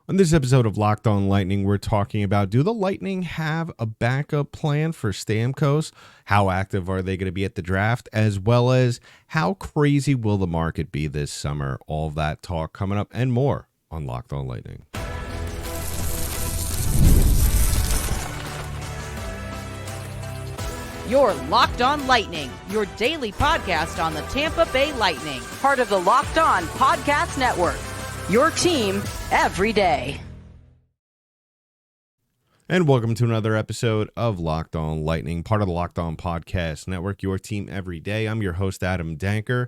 On this episode of Locked On Lightning, we're talking about, do the Lightning have a backup plan for Stamkos? How active are they going to be at the draft? As well as, how crazy will the market be this summer? All that talk coming up and more on Locked On Lightning. You're Locked On Lightning, your daily podcast on the Tampa Bay Lightning, part of the Locked On Podcast Network, your team every day. And welcome to another episode of Locked On Lightning, part of the Locked On Podcast Network, your team every day. I'm your host, Adam Danker,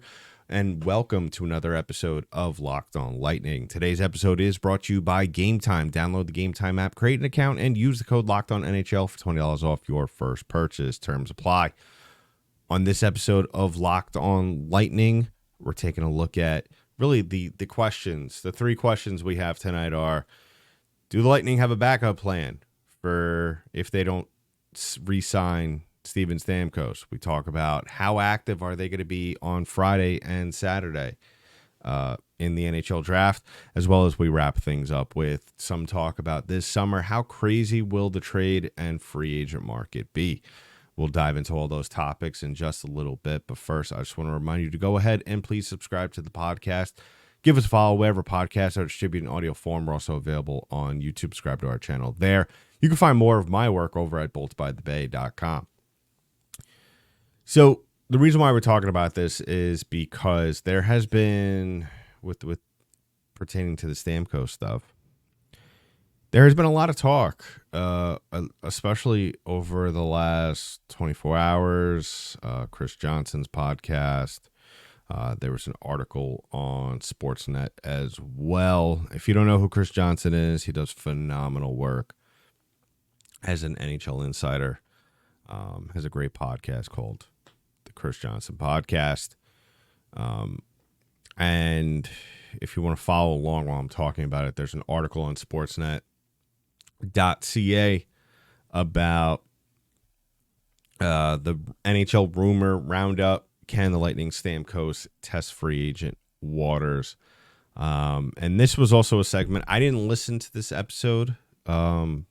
and welcome to another episode of Locked On Lightning. Today's episode is brought to you by Game Time. Download the Game Time app, create an account, and use the code LOCKEDONNHL for $20 off your first purchase. Terms apply. On this episode of Locked On Lightning, we're taking a look at really the questions. The three questions we have tonight are, do the Lightning have a backup plan for if they don't re-sign Steven Stamkos? We talk about how active are they going to be on Friday and Saturday in the NHL Draft, as well as we wrap things up with some talk about this summer. How crazy will the trade and free agent market be? We'll dive into all those topics in just a little bit, but first, I just want to remind you to go ahead and please subscribe to the podcast. Give us a follow wherever podcasts are distributed in audio form. We're also available on YouTube. Subscribe to our channel there. You can find more of my work over at boltbythebay.com. So the reason why we're talking about this is because there has been, with pertaining to the Stamkos stuff, there has been a lot of talk, especially over the last 24 hours. Chris Johnson's podcast. There was an article on Sportsnet as well. If you don't know who Chris Johnson is, he does phenomenal work as an NHL insider. Has a great podcast called the Chris Johnson Podcast. And if you want to follow along while I'm talking about it, there's an article on Sportsnet.ca about the NHL rumor roundup. Can the Lightning Stamkos test free agent waters? And this was also a segment. I didn't listen to this episode, but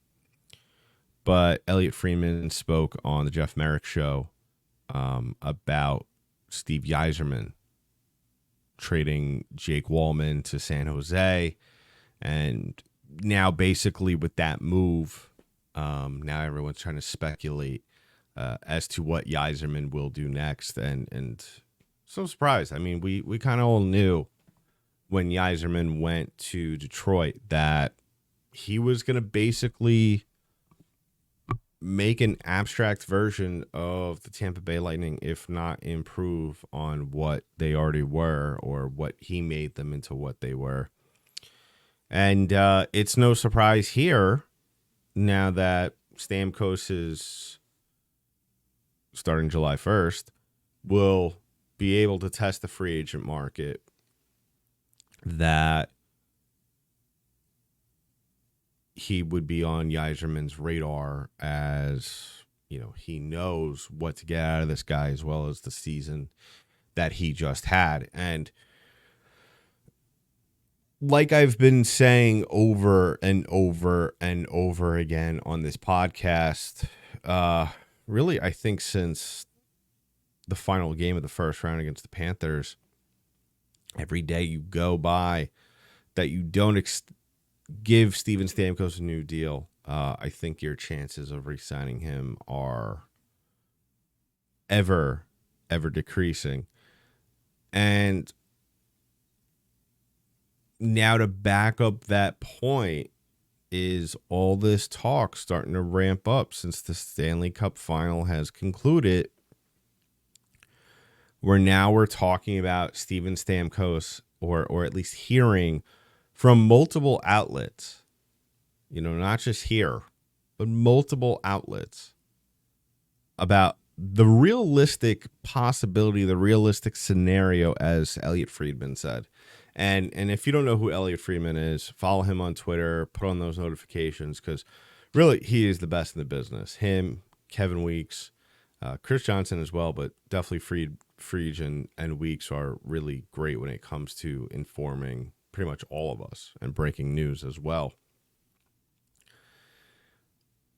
Elliot Friedman spoke on the Jeff Merrick show about Steve Yzerman trading Jake Wallman to San Jose. And now basically with that move, now everyone's trying to speculate as to what Yzerman will do next. And so surprised. I mean, we kind of all knew when Yzerman went to Detroit that he was going to basically make an abstract version of the Tampa Bay Lightning, if not improve on what they already were or what he made them into what they were. And it's no surprise here now that Stamkos is starting July 1st, will be able to test the free agent market, that he would be on Yzerman's radar, as you know, he knows what to get out of this guy as well as the season that he just had. And like I've been saying over and over and over again on this podcast, really, I think since the final game of the first round against the Panthers, every day you go by that you don't give Steven Stamkos a new deal, I think your chances of re-signing him are ever decreasing. And now to back up that point is all this talk starting to ramp up since the Stanley Cup final has concluded, where now we're talking about Steven Stamkos, or at least hearing from multiple outlets, you know, not just here, but multiple outlets, about the realistic possibility, the realistic scenario, as Elliot Friedman said. And if you don't know who Elliot Friedman is, follow him on Twitter, put on those notifications, because really he is the best in the business. Him, Kevin Weeks, Chris Johnson as well, but definitely Friedge and Weeks are really great when it comes to informing pretty much all of us, and breaking news as well.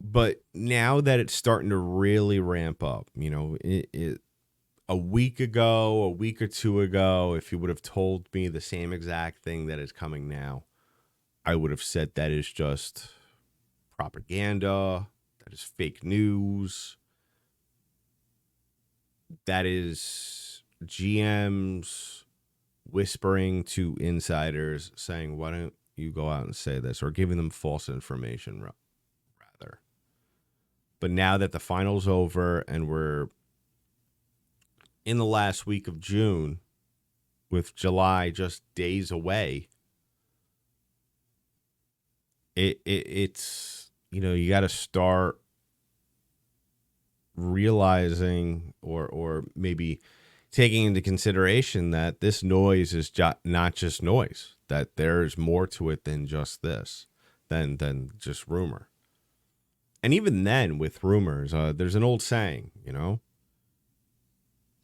But now that it's starting to really ramp up, you know, a week ago, a week or two ago, if you would have told me the same exact thing that is coming now, I would have said that is just propaganda, that is fake news, that is GMs whispering to insiders saying, why don't you go out and say this, or giving them false information rather. But now that the final's over and we're in the last week of June, with July just days away, it's, you know, you got to start realizing or maybe taking into consideration that this noise is not just noise, that there's more to it than just this, than just rumor. And even then, with rumors, there's an old saying, you know,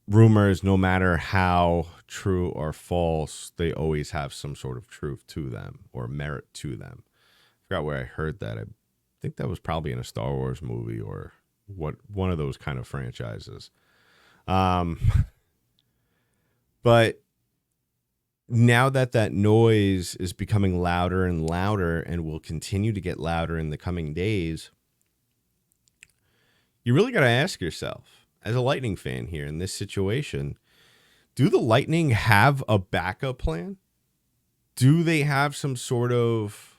rumors, no matter how true or false, they always have some sort of truth to them or merit to them. I forgot where I heard that. I think that was probably in a Star Wars movie or one of those kind of franchises. But now that noise is becoming louder and louder and will continue to get louder in the coming days, you really got to ask yourself, as a Lightning fan here in this situation, do the Lightning have a backup plan? Do they have some sort of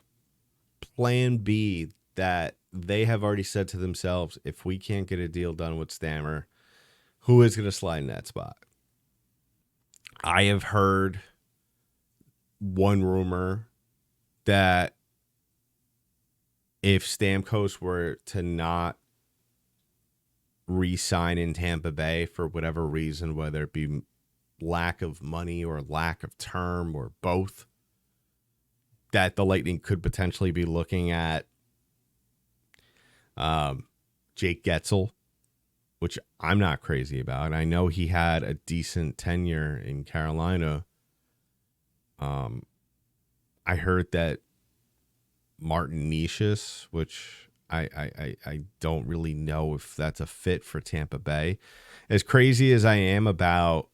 plan B that they have already said to themselves, if we can't get a deal done with Stammer, who is going to slide in that spot? I have heard one rumor that if Stamkos were to not re-sign in Tampa Bay for whatever reason, whether it be lack of money or lack of term or both, that the Lightning could potentially be looking at Jake Getzel, which I'm not crazy about. I know he had a decent tenure in Carolina. I heard that Martin Nicias, which I don't really know if that's a fit for Tampa Bay. As crazy as I am about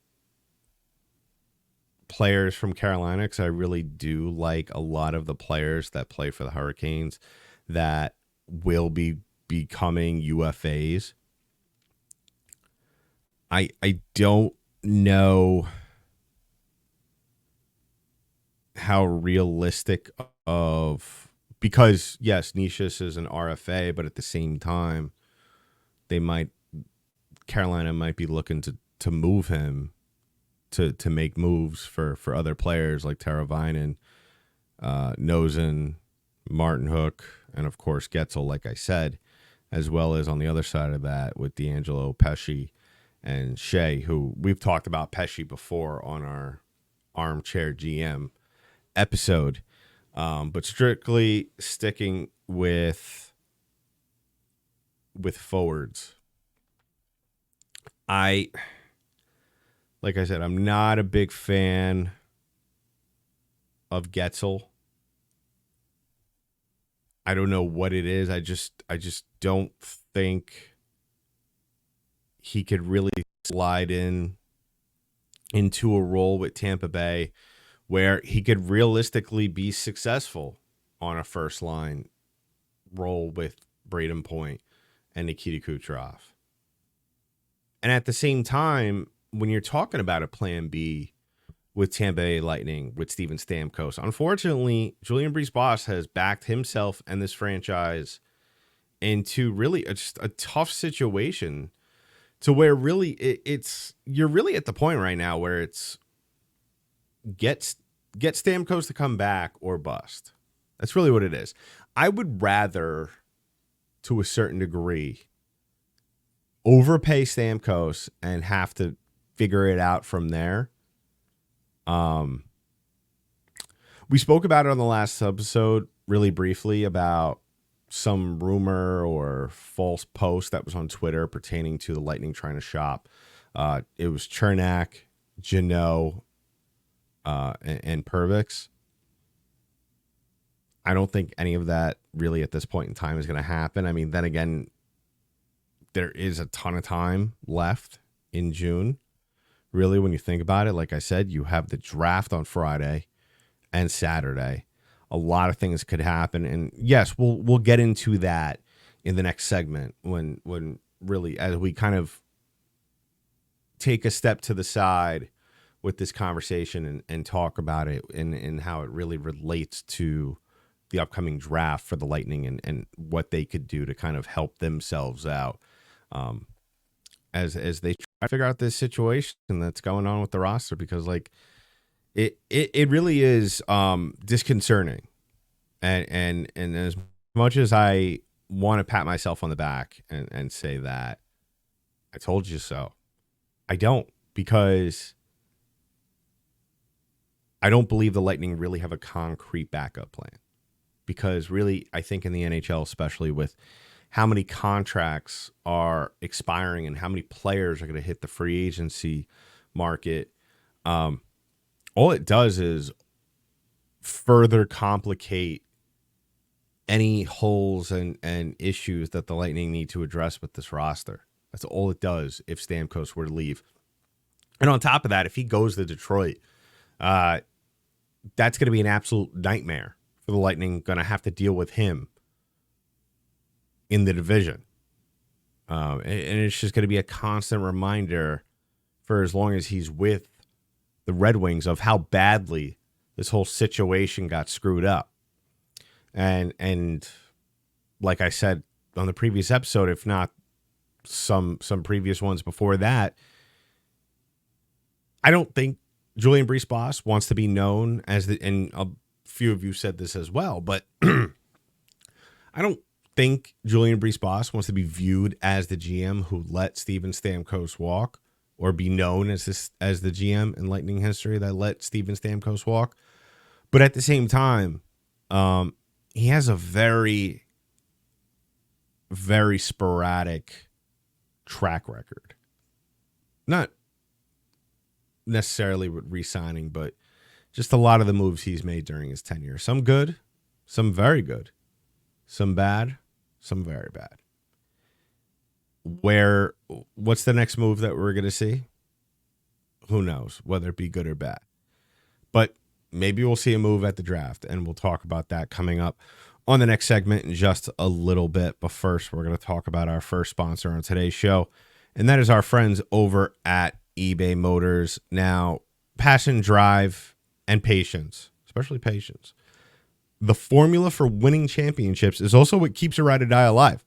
players from Carolina, because I really do like a lot of the players that play for the Hurricanes that will be becoming UFAs. I don't know how realistic of, because yes, Nicias is an RFA, but at the same time, Carolina might be looking to move him to make moves for other players like Teravainen, Nosen, Martin Hook, and of course Getzel, like I said, as well as on the other side of that with D'Angelo, Pesce, and Shea, who we've talked about Pesce before on our Armchair GM episode. But strictly sticking with forwards, like I said, I'm not a big fan of Getzel. I don't know what it is. I just don't think he could really slide into a role with Tampa Bay where he could realistically be successful on a first line role with Braden Point and Nikita Kucherov. And at the same time, when you're talking about a plan B with Tampa Bay Lightning, with Steven Stamkos, unfortunately, Julien Brisebois has backed himself and this franchise into really just a tough situation, to where really you're really at the point right now where it's get Stamkos to come back or bust. That's really what it is. I would rather, to a certain degree, overpay Stamkos and have to figure it out from there. We spoke about it on the last episode really briefly about some rumor or false post that was on Twitter pertaining to the Lightning trying to shop. It was Chernak, Jeannot, and Pervix. I don't think any of that really at this point in time is going to happen. I mean, then again, there is a ton of time left in June. Really, when you think about it, like I said, you have the draft on Friday and Saturday. A lot of things could happen. And yes, we'll get into that in the next segment when really, as we kind of take a step to the side with this conversation and talk about it and how it really relates to the upcoming draft for the Lightning and what they could do to kind of help themselves out as they try to figure out this situation that's going on with the roster, because like it really is disconcerting. And as much as I want to pat myself on the back and say that I told you so, I don't, because I don't believe the Lightning really have a concrete backup plan. Because really, I think in the NHL, especially with how many contracts are expiring and how many players are going to hit the free agency market, all it does is further complicate any holes and issues that the Lightning need to address with this roster. That's all it does if Stamkos were to leave. And on top of that, if he goes to Detroit, that's going to be an absolute nightmare for the Lightning. Going to have to deal with him in the division. And it's just going to be a constant reminder for as long as he's with the Red Wings of how badly this whole situation got screwed up. And like I said on the previous episode, if not some previous ones before that, I don't think Julian Brisebois wants to be known as and a few of you said this as well, but I don't think Julian Brisebois wants to be viewed as the GM who let Steven Stamkos walk, or be known as the GM in Lightning history that let Steven Stamkos walk. But at the same time, he has a very, very sporadic track record. Not necessarily with re-signing, but just a lot of the moves he's made during his tenure. Some good, some very good, some bad, some very bad. What's the next move that we're going to see? Who knows, whether it be good or bad. But maybe we'll see a move at the draft, and we'll talk about that coming up on the next segment in just a little bit. But first, we're going to talk about our first sponsor on today's show, and that is our friends over at eBay Motors. Now, passion, drive, and patience, especially patience. The formula for winning championships is also what keeps a ride or die alive.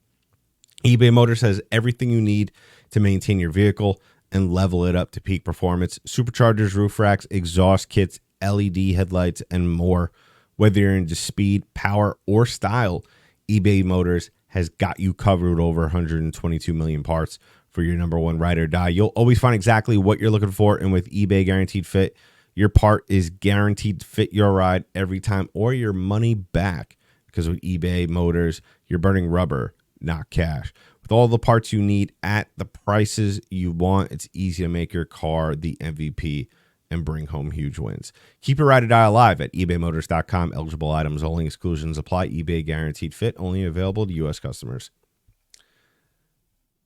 eBay Motors has everything you need to maintain your vehicle and level it up to peak performance. Superchargers, roof racks, exhaust kits, LED headlights, and more. Whether you're into speed, power, or style, eBay Motors has got you covered with over 122 million parts for your number one ride or die. You'll always find exactly what you're looking for, and with eBay Guaranteed Fit, your part is guaranteed to fit your ride every time or your money back. Because with eBay Motors, you're burning rubber, not cash. With all the parts you need at the prices you want, it's easy to make your car the MVP and bring home huge wins. Keep your ride or die alive at ebaymotors.com. Eligible items only. Exclusions apply. eBay Guaranteed Fit only available to U.S. customers.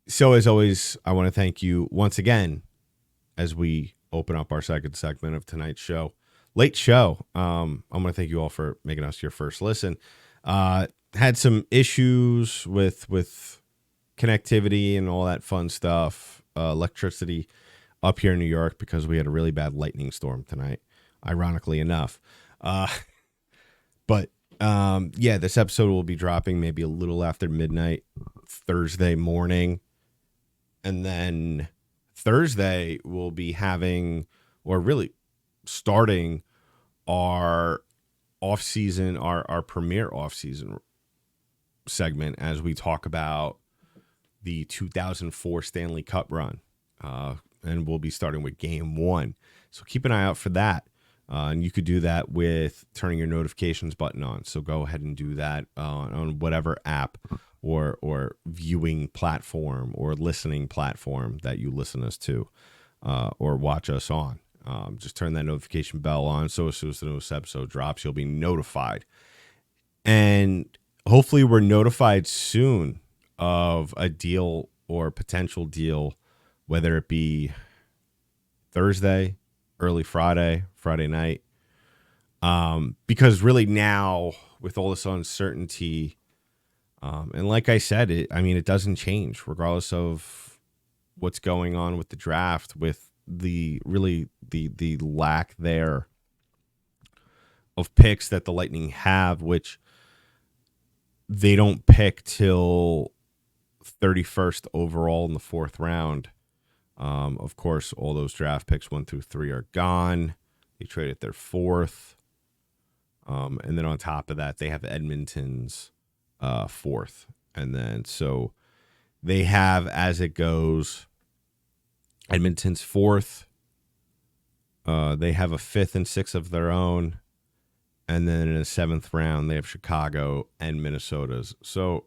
So as always, I want to thank you once again as we open up our second segment of tonight's show. Late show. I'm going to thank you all for making us your first listen. Had some issues with connectivity and all that fun stuff. Electricity up here in New York because we had a really bad lightning storm tonight, ironically enough. But this episode will be dropping maybe a little after midnight Thursday morning. And then Thursday we'll be having, or really starting, our off-season, our premiere off-season segment as we talk about the 2004 Stanley Cup run. And we'll be starting with Game 1. So keep an eye out for that. And you could do that with turning your notifications button on. So go ahead and do that on whatever app or viewing platform or listening platform that you listen us to or watch us on. Just turn that notification bell on so as soon as the newest episode drops, you'll be notified. And hopefully we're notified soon of a deal or potential deal, whether it be Thursday, early Friday night. Because really now with all this uncertainty, and like I said, it doesn't change regardless of what's going on with the draft, with the lack there of picks that the Lightning have, which they don't pick till 31st overall in the 4th round. Of course, all those draft picks 1 through 3 are gone. They traded their 4th. And then on top of that, they have Edmonton's 4th. And then so they have, as it goes, Edmonton's 4th. They have a 5th and 6th of their own. And then in the 7th round, they have Chicago and Minnesota's. So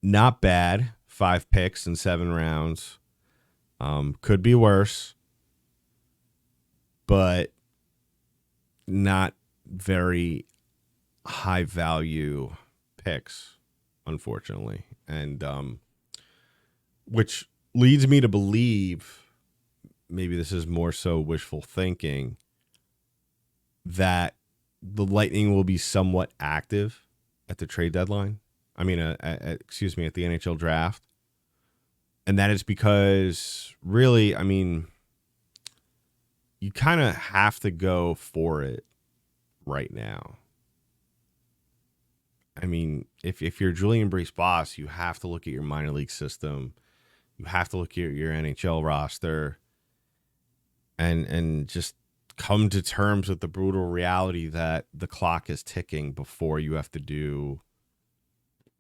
not bad. 5 picks in 7 rounds. Could be worse, but not very high value picks, unfortunately. And which leads me to believe, maybe this is more so wishful thinking, that the Lightning will be somewhat active at the trade deadline. At the NHL draft. And that is because really, you kind of have to go for it right now. If you're Julian Brees-Boss, you have to look at your minor league system. You have to look at your NHL roster and just come to terms with the brutal reality that the clock is ticking before you have to do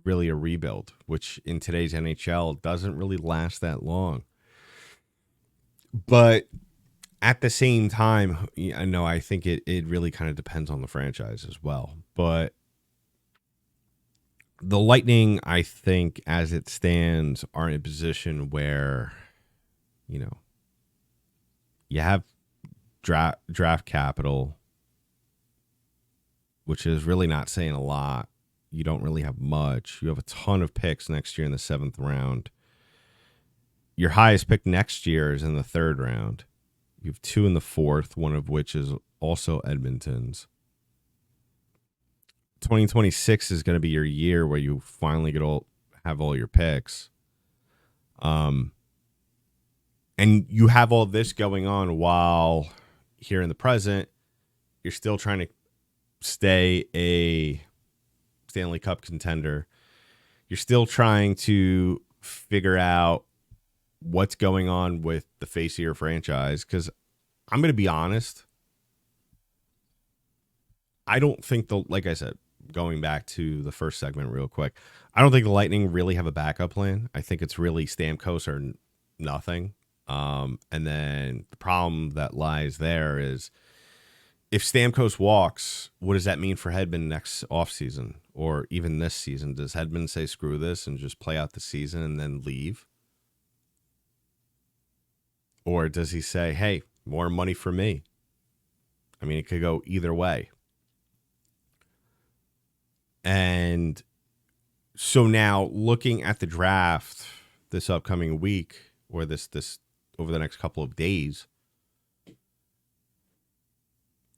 really a rebuild, which in today's NHL doesn't really last that long. But at the same time, I think it really kind of depends on the franchise as well. But the Lightning, I think, as it stands, are in a position where, you have draft capital, which is really not saying a lot. You don't really have much. You have a ton of picks next year in the 7th round. Your highest pick next year is in the 3rd round. You have 2 in the 4th, one of which is also Edmonton's. 2026 is going to be your year where you finally have all your picks. And you have all this going on while here in the present, you're still trying to stay a Stanley Cup contender. You're still trying to figure out what's going on with the face of your franchise. Because I'm going to be honest, I don't think like I said, going back to the first segment real quick, I don't think the Lightning really have a backup plan. I think it's really Stamkos or nothing. And then the problem that lies there is, if Stamkos walks, what does that mean for Hedman next offseason or even this season? Does Hedman say screw this and just play out the season and then leave? Or does he say, hey, more money for me? It could go either way. And so now looking at the draft this upcoming week, or this over the next couple of days,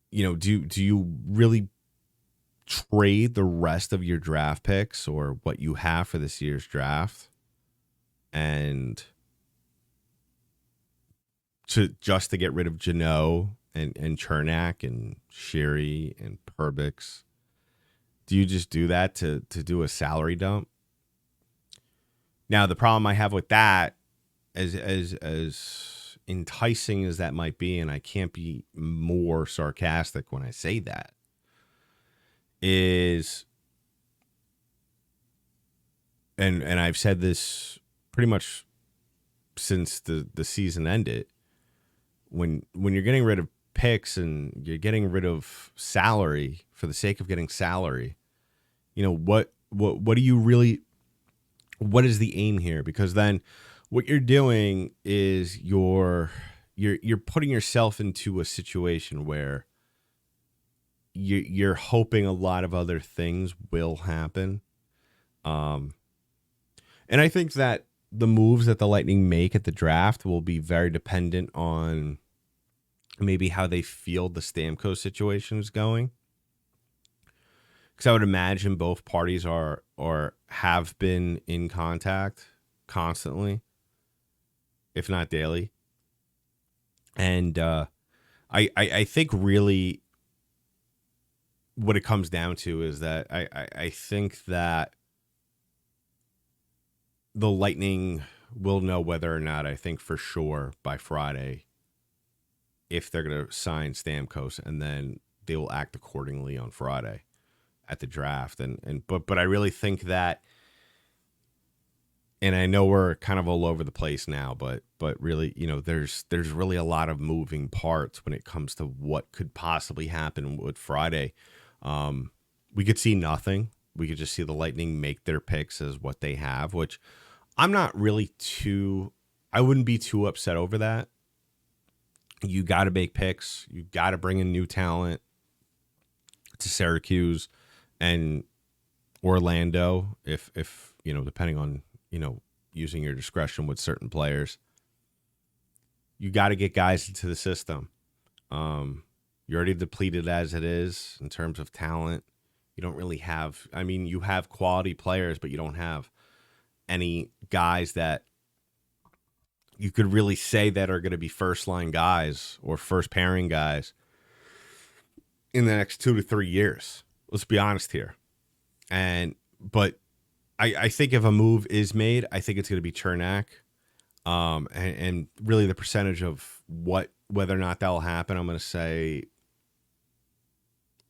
do you really trade the rest of your draft picks or what you have for this year's draft and just to get rid of Jeannot and Chernak and Sherry and Perbix? Do you just do that to do a salary dump? Now, the problem I have with that, as enticing as that might be, and I can't be more sarcastic when I say that, is, and I've said this pretty much since the season ended, when you're getting rid of picks and you're getting rid of salary for the sake of getting salary, what do you really, what is the aim here? Because then what you're doing is you're putting yourself into a situation where you're hoping a lot of other things will happen. And I think that the moves that the Lightning make at the draft will be very dependent on maybe how they feel the Stamkos situation is going. Because I would imagine both parties are or have been in contact constantly, if not daily. And I think really what it comes down to is that I think that the Lightning will know whether or not, I think for sure by Friday, if they're going to sign Stamkos, and then they will act accordingly on Friday at the draft. But I really think that, and I know we're kind of all over the place now, but really, there's really a lot of moving parts when it comes to what could possibly happen with Friday. We could see nothing. We could just see the Lightning make their picks as what they have, which I'm not really I wouldn't be too upset over that. You got to make picks. You got to bring in new talent to Syracuse and Orlando, if depending on, using your discretion with certain players. You got to get guys into the system. You're already depleted as it is in terms of talent. You don't really have, you have quality players, but you don't have any guys that you could really say that are going to be first line guys or first pairing guys in the next 2 to 3 years. Let's be honest here. But I think if a move is made, I think it's going to be Chernak. And really the percentage of whether or not that will happen, I'm going to say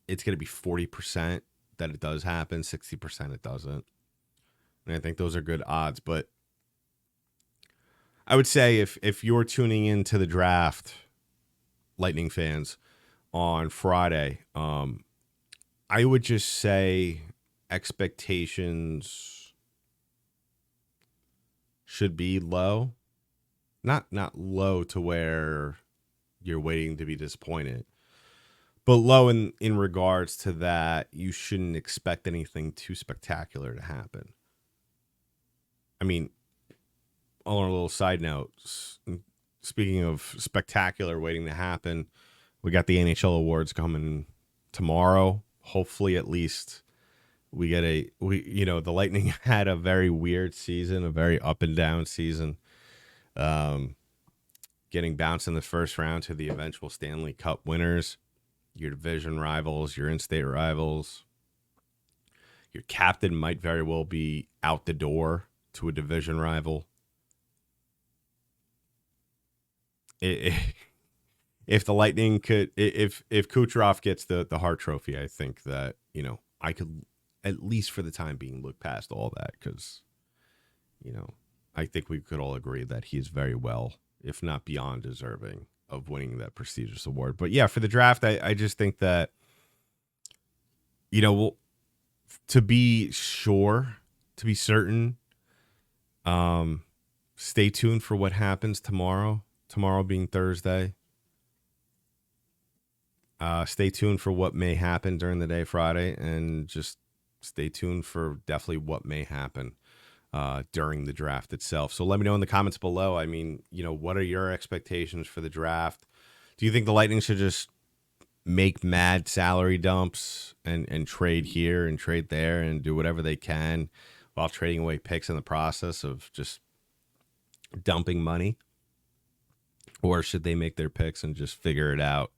it's going to be 40% that it does happen, 60% it doesn't. And I think those are good odds. But I would say if you're tuning into the draft, Lightning fans, on Friday, I would just say expectations should be low. Not low to where you're waiting to be disappointed, but low in regards to that you shouldn't expect anything too spectacular to happen. On a little side note, speaking of spectacular waiting to happen, we got the NHL Awards coming tomorrow. Hopefully, at least we get the Lightning had a very weird season, a very up and down season, getting bounced in the first round to the eventual Stanley Cup winners, your division rivals, your in-state rivals. Your captain might very well be out the door to a division rival. If the Lightning could, if Kucherov gets the Hart Trophy, I think that, I could, at least for the time being, look past all that because, I think we could all agree that he's very well, if not beyond deserving of winning that prestigious award. But yeah, for the draft, I just think that, to be sure, to be certain, stay tuned for what happens tomorrow being Thursday. Stay tuned for what may happen during the day Friday, and just stay tuned for definitely what may happen during the draft itself. So let me know in the comments below. What are your expectations for the draft? Do you think the Lightning should just make mad salary dumps and trade here and trade there and do whatever they can while trading away picks in the process of just dumping money? Or should they make their picks and just figure it out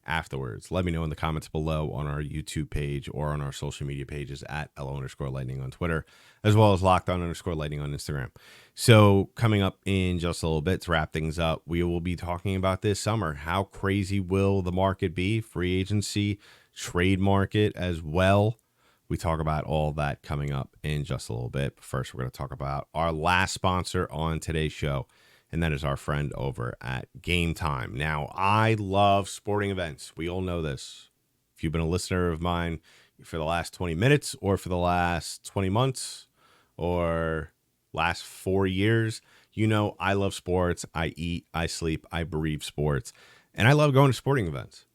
afterwards? Let me know in the comments below on our YouTube page or on our social media pages at @LO_Lightning on Twitter, as well as @LockedOn_Lightning on Instagram. So coming up in just a little bit to wrap things up, we will be talking about this summer. How crazy will the market be? Free agency, trade market as well. We talk about all that coming up in just a little bit. But first, we're going to talk about our last sponsor on today's show, and that is our friend over at Game Time. Now, I love sporting events. We all know this. If you've been a listener of mine for the last 20 minutes or for the last 20 months or last 4 years, I love sports. I eat, I sleep, I breathe sports. And I love going to sporting events.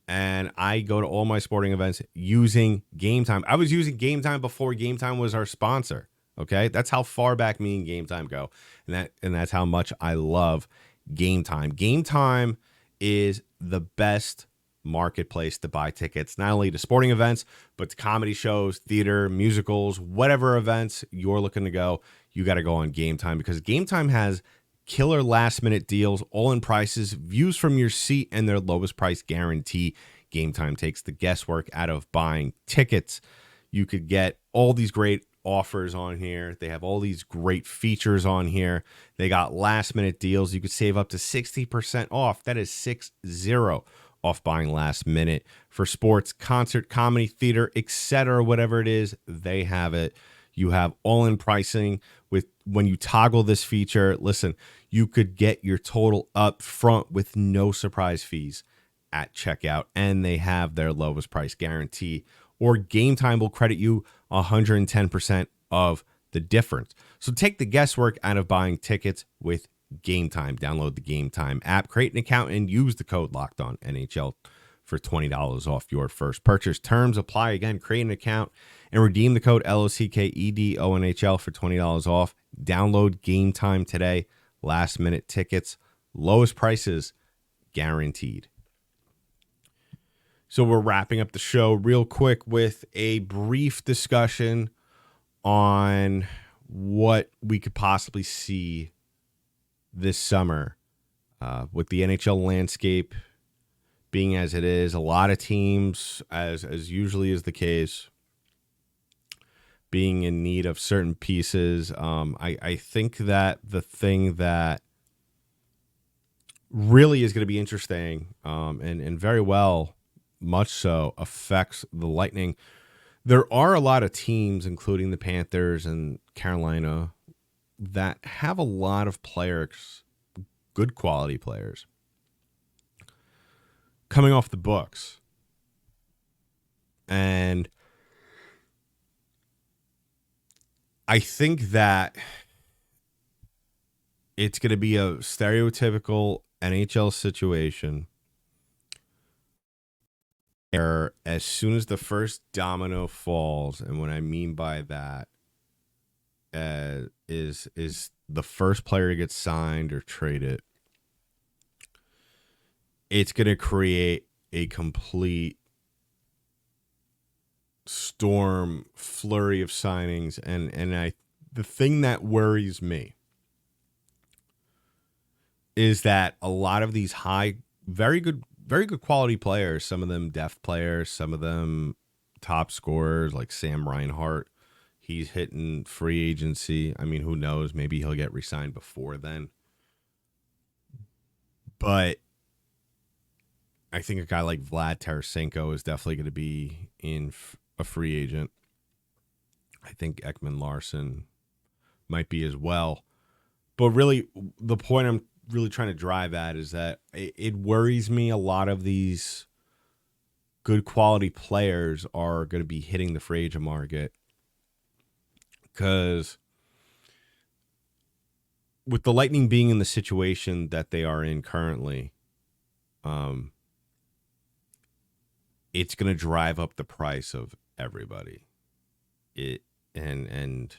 and I go to all my sporting events using Game Time. I was using Game Time before Game Time was our sponsor. Okay, that's how far back me and Game Time go, and that's how much I love Game Time. Game Time is the best marketplace to buy tickets, not only to sporting events, but to comedy shows, theater, musicals, whatever events you're looking to go. You got to go on Game Time, because Game Time has killer last minute deals, all in prices, views from your seat, and their lowest price guarantee. Game Time takes the guesswork out of buying tickets. You could get all these great offers on here. They have all these great features on here. They got last minute deals. You could save up to 60% off. That is 60 off buying last minute for sports, concert, comedy, theater, etc. Whatever it is, they have it. You have all-in pricing with when you toggle this feature. Listen, you could get your total up front with no surprise fees at checkout, and they have their lowest price guarantee, or Game Time will credit you 110% of the difference. So take the guesswork out of buying tickets with Game Time. Download the Game Time app, create an account, and use the code LOCKEDONNHL for $20 off your first purchase. Terms apply. Again, create an account and redeem the code LOCKEDONHL for $20 off. Download Game Time today. Last minute tickets, lowest prices guaranteed. So we're wrapping up the show real quick with a brief discussion on what we could possibly see this summer with the NHL landscape being as it is. A lot of teams, as usually is the case, being in need of certain pieces. I think that the thing that really is going to be interesting and very well, much so, affects the Lightning. There are a lot of teams, including the Panthers and Carolina, that have a lot of players, good quality players, coming off the books. And I think that it's going to be a stereotypical NHL situation where as soon as the first domino falls, and what I mean by that is the first player to get signed or traded, it's going to create a complete storm flurry of signings. And the thing that worries me is that a lot of these very good quality players, some of them depth players, some of them top scorers like Sam Reinhart, he's hitting free agency. I mean, who knows? Maybe he'll get re-signed before then. But I think a guy like Vlad Tarasenko is definitely going to be a free agent. I think Ekman Larson might be as well. But really, the point I'm really trying to drive at is that it worries me a lot of these good quality players are going to be hitting the free agent market, because with the Lightning being in the situation that they are in currently, it's going to drive up the price of everybody. And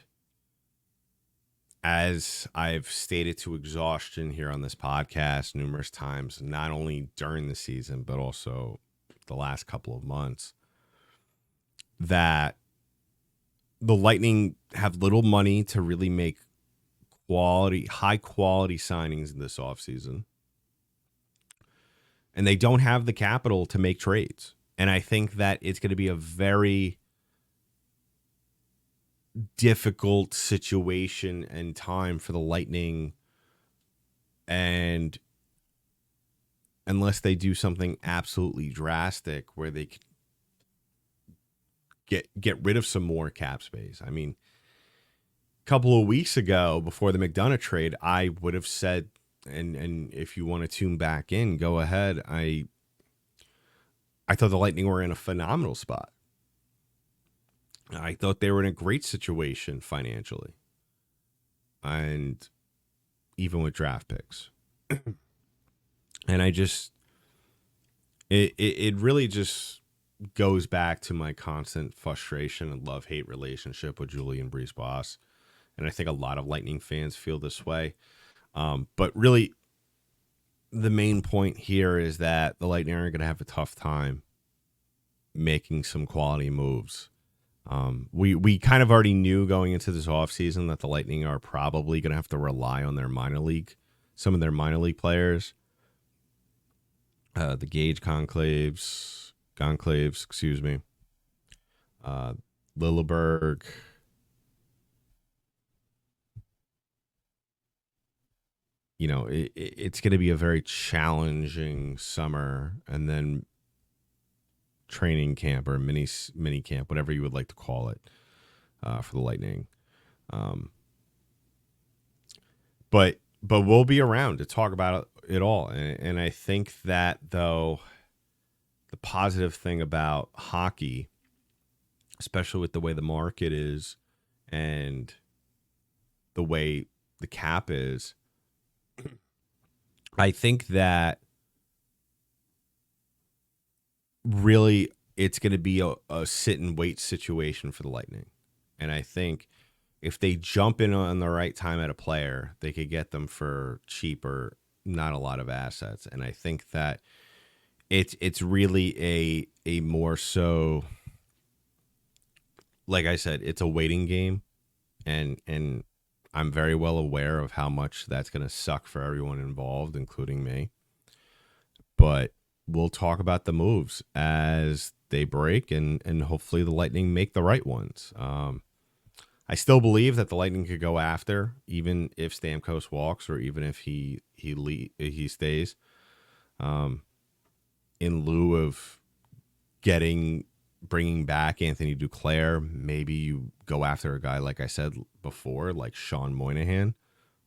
as I've stated to exhaustion here on this podcast numerous times, not only during the season, but also the last couple of months, that the Lightning have little money to really make high quality signings in this offseason. And they don't have the capital to make trades. And I think that it's going to be a very difficult situation and time for the Lightning, and unless they do something absolutely drastic where they could get rid of some more cap space. I mean, a couple of weeks ago, before the McDonough trade, I would have said, and if you want to tune back in, go ahead, I thought the Lightning were in a phenomenal spot. I thought they were in a great situation financially, and even with draft picks. And it really just goes back to my constant frustration and love-hate relationship with Julian Brees-Boss. And I think a lot of Lightning fans feel this way. But really, the main point here is that the Lightning are going to have a tough time making some quality moves. We kind of already knew going into this offseason that the Lightning are probably going to have to rely on some of their minor league players. The Gage Conclaves, excuse me. Lilleberg. You know, it's going to be a very challenging summer, and then training camp or mini camp, whatever you would like to call it, for the Lightning. But we'll be around to talk about it all. And I think that, though, the positive thing about hockey, especially with the way the market is and the way the cap is, I think that really it's going to be a sit and wait situation for the Lightning. And I think if they jump in on the right time at a player, they could get them for cheap or not a lot of assets. And I think that it's really a more so, like I said, it's a waiting game. And I'm very well aware of how much that's going to suck for everyone involved, including me. But we'll talk about the moves as they break, and hopefully the Lightning make the right ones. I still believe that the Lightning could go after, even if Stamkos walks or even if he stays, in lieu of bringing back Anthony Duclair. Maybe you go after a guy, like I said before, like Sean Moynihan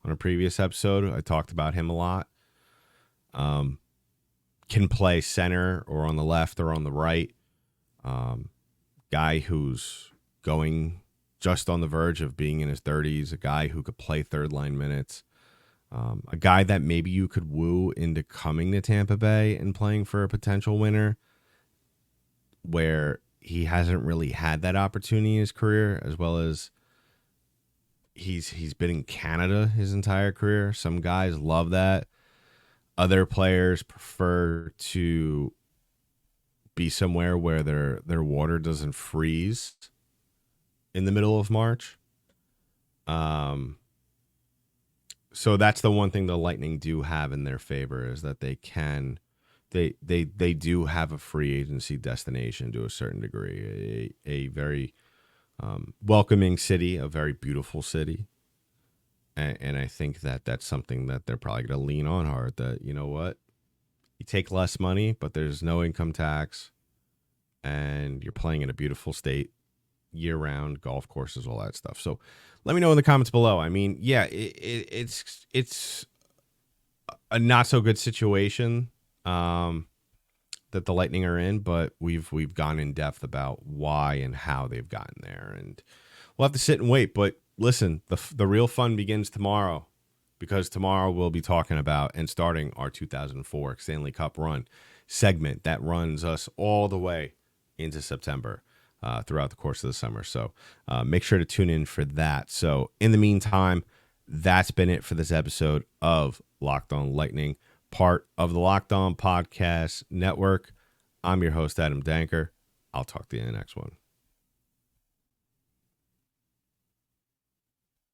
on a previous episode. I talked about him a lot. Can play center or on the left or on the right. Guy who's going just on the verge of being in his 30s, a guy who could play third line minutes, a guy that maybe you could woo into coming to Tampa Bay and playing for a potential winner, where he hasn't really had that opportunity in his career, as well as he's been in Canada his entire career. Some guys love that. Other players prefer to be somewhere where their water doesn't freeze in the middle of March. So that's the one thing the Lightning do have in their favor, is that they do have a free agency destination to a certain degree, a very welcoming city, a very beautiful city. And I think that that's something that they're probably going to lean on hard, that, you know what, you take less money, but there's no income tax, and you're playing in a beautiful state year-round, golf courses, all that stuff. So let me know in the comments below. I mean, yeah, it's a not-so-good situation that the Lightning are in, but we've gone in depth about why and how they've gotten there, and we'll have to sit and wait. But listen, the real fun begins tomorrow, because tomorrow we'll be talking about and starting our 2004 Stanley Cup run segment that runs us all the way into September, throughout the course of the summer. So make sure to tune in for that. So in the meantime, that's been it for this episode of Locked On Lightning, part of the Locked On Podcast Network. I'm your host, Adam Danker. I'll talk to you in the next one.